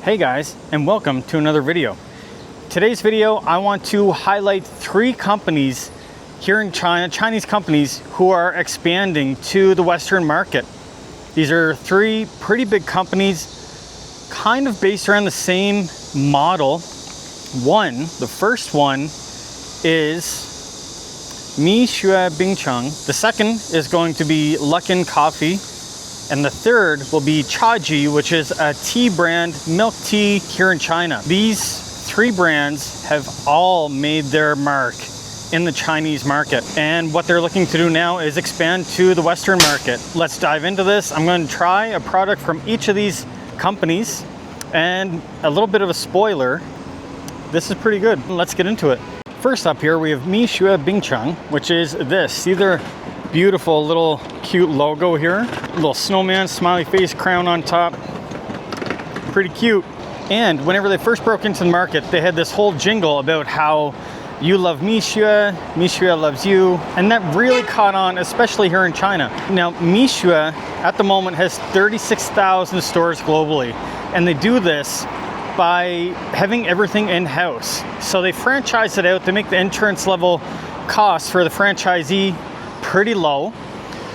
Hey guys, and welcome to another video. Today's video, I want to highlight 3 companies here in China, Chinese companies who are expanding to the Western market. These are 3 pretty big companies, kind of based around the same model. The first one is Mixue Bingcheng. The second is going to be Luckin Coffee. And the third will be Chaji, which is a tea brand, milk tea here in China. These 3 brands have all made their mark in the Chinese market. And what they're looking to do now is expand to the Western market. Let's dive into this. I'm going to try a product from each of these companies, and a little bit of a spoiler, this is pretty good. Let's get into it. First up here, we have Mixue Bingcheng, which is this. See their beautiful little cute logo here. Little snowman, smiley face, crown on top. Pretty cute. And whenever they first broke into the market, they had this whole jingle about how you love Mishua, Mishua loves you. And that really caught on, especially here in China. Now, Mishua at the moment has 36,000 stores globally. And they do this by having everything in-house. So they franchise it out. They make the entrance level costs for the franchisee pretty low,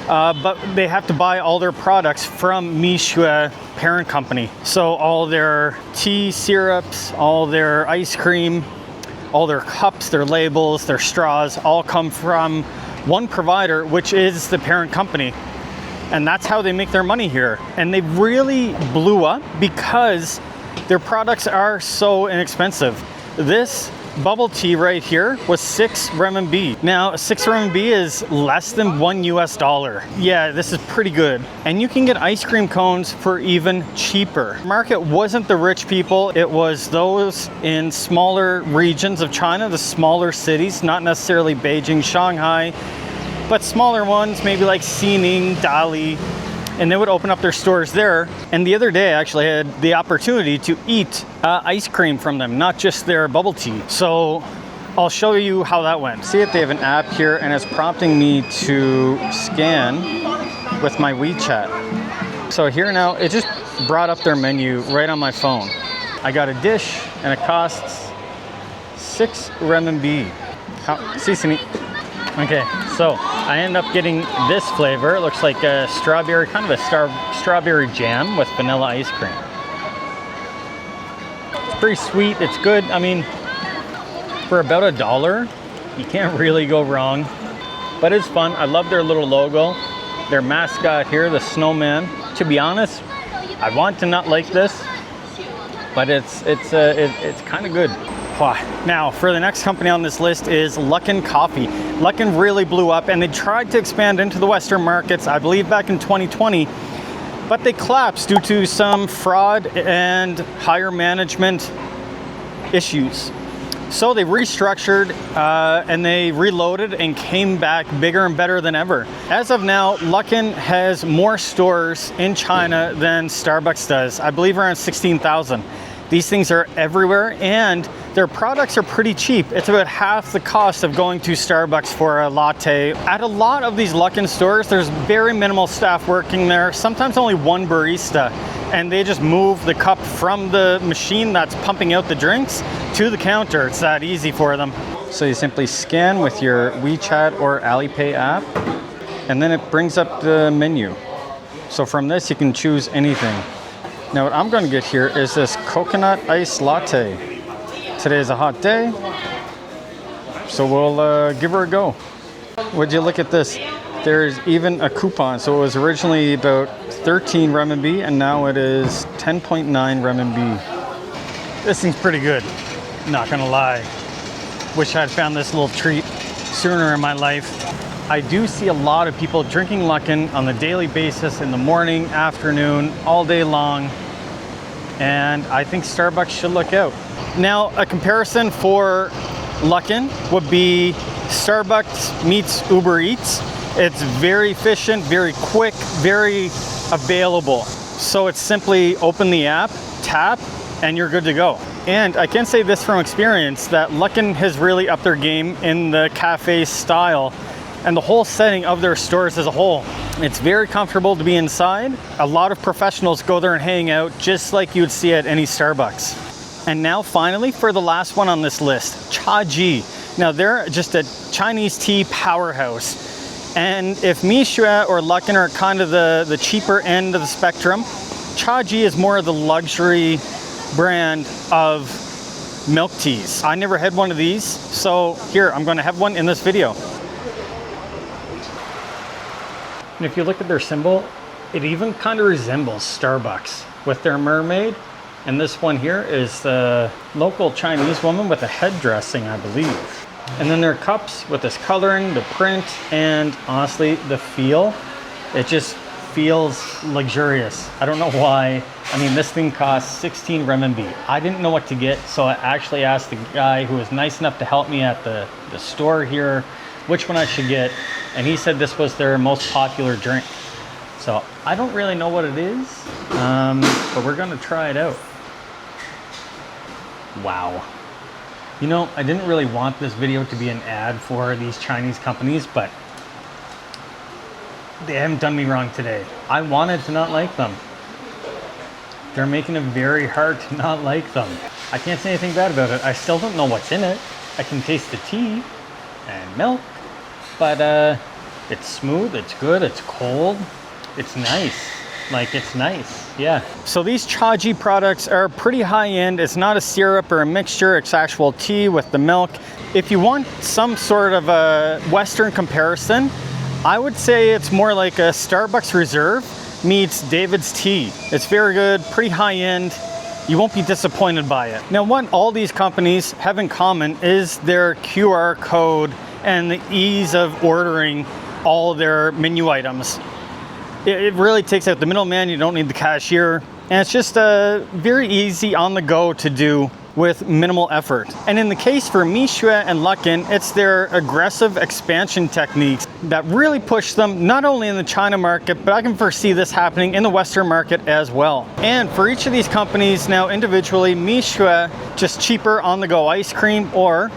but they have to buy all their products from Mishua parent company. So all their tea syrups, all their ice cream, all their cups, their labels, their straws, all come from one provider, which is the parent company. And that's how they make their money here. And they really blew up because their products are so inexpensive. This bubble tea right here was 6 RMB. Now, 6 RMB is less than $1 US. Yeah, this is pretty good. And you can get ice cream cones for even cheaper. The market wasn't the rich people, it was those in smaller regions of China, the smaller cities, not necessarily Beijing, Shanghai, but smaller ones, maybe like Xining, Dali, and they would open up their stores there. And the other day I actually had the opportunity to eat ice cream from them, not just their bubble tea. So I'll show you how that went. See if they have an app here, and it's prompting me to scan with my WeChat. So here now, it just brought up their menu right on my phone. I got a dish and it costs 6 RMB. Okay, so I end up getting this flavor. It looks like a strawberry, kind of a strawberry jam with vanilla ice cream. It's pretty sweet, it's good. I mean, for about $1, you can't really go wrong. But it's fun. I love their little logo, their mascot here, the snowman. To be honest, I want to not like this, but it's kind of good. Now, for the next company on this list is Luckin Coffee. Lucken really blew up, and they tried to expand into the Western markets, I believe back in 2020, but they collapsed due to some fraud and higher management issues. So they restructured and they reloaded and came back bigger and better than ever. As of now, Lucken has more stores in China than Starbucks does. I believe around 16,000. These things are everywhere, and their products are pretty cheap. It's about half the cost of going to Starbucks for a latte. At a lot of these Luckin stores, there's very minimal staff working there, sometimes only one barista, and they just move the cup from the machine that's pumping out the drinks to the counter. It's that easy for them. So you simply scan with your WeChat or Alipay app, and then it brings up the menu. So from this, you can choose anything. Now what I'm going to get here is this coconut ice latte. Today is a hot day, so we'll give her a go. Would you look at this? There's even a coupon. So it was originally about 13 RMB, and now it is 10.9 RMB. This thing's pretty good, not gonna lie. Wish I'd found this little treat sooner in my life. I do see a lot of people drinking Lucken on the daily basis, in the morning, afternoon, all day long. And I think Starbucks should look out. Now, a comparison for Lucken would be Starbucks meets Uber Eats. It's very efficient, very quick, very available. So it's simply open the app, tap, and you're good to go. And I can say this from experience, that Lucken has really upped their game in the cafe style. and the whole setting of their stores as a whole. It's very comfortable to be inside. A lot of professionals go there and hang out just like you would see at any Starbucks. And now finally, for the last one on this list, Chaji. Now they're just a Chinese tea powerhouse. And if Mishua or Lucken are kind of the cheaper end of the spectrum, Chaji is more of the luxury brand of milk teas. I never had one of these, so here, I'm gonna have one in this video. And if you look at their symbol, it even kind of resembles Starbucks with their mermaid. And this one here is the local Chinese woman with a head dressing, I believe. And then their cups with this coloring, the print, and honestly, the feel. It just feels luxurious. I don't know why. I mean, this thing costs 16 renminbi. I didn't know what to get, so I actually asked the guy who was nice enough to help me at the store here which one I should get, and he said this was their most popular drink. So I don't really know what it is, but we're gonna try it out. Wow. You know, I didn't really want this video to be an ad for these Chinese companies, but they haven't done me wrong today. I wanted to not like them. They're making it very hard to not like them. I can't say anything bad about it. I still don't know what's in it. I can taste the tea and milk, but it's smooth, it's good, it's cold, it's nice. Like, it's nice, yeah. So these Chaji products are pretty high end. It's not a syrup or a mixture, it's actual tea with the milk. If you want some sort of a Western comparison, I would say it's more like a Starbucks Reserve meets David's Tea. It's very good, pretty high end. You won't be disappointed by it. Now, what all these companies have in common is their QR code and the ease of ordering all their menu items. It really takes out the middleman. You don't need the cashier. And it's just very easy on the go to do with minimal effort. And in the case for Mishua and Lucken, it's their aggressive expansion techniques that really push them not only in the China market, but I can foresee this happening in the Western market as well. And for each of these companies now individually, Mishua, just cheaper on the go ice cream or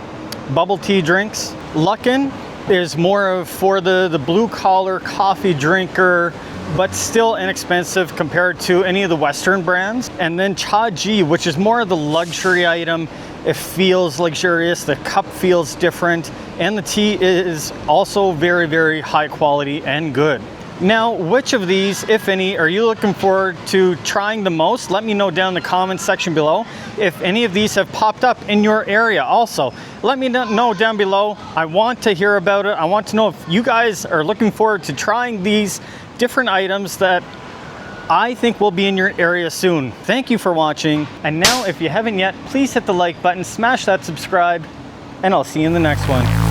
bubble tea drinks. Lucken is more of for the blue collar coffee drinker, but still inexpensive compared to any of the Western brands. And then Chagee, which is more of the luxury item. It feels luxurious, the cup feels different, and the tea is also very, very high quality and good. Now, which of these, if any, are you looking forward to trying the most? Let me know down in the comments section below if any of these have popped up in your area. Also, let me know down below. I want to hear about it. I want to know if you guys are looking forward to trying these different items that I think will be in your area soon. Thank you for watching. And now, if you haven't yet, please hit the like button, smash that subscribe, and I'll see you in the next one.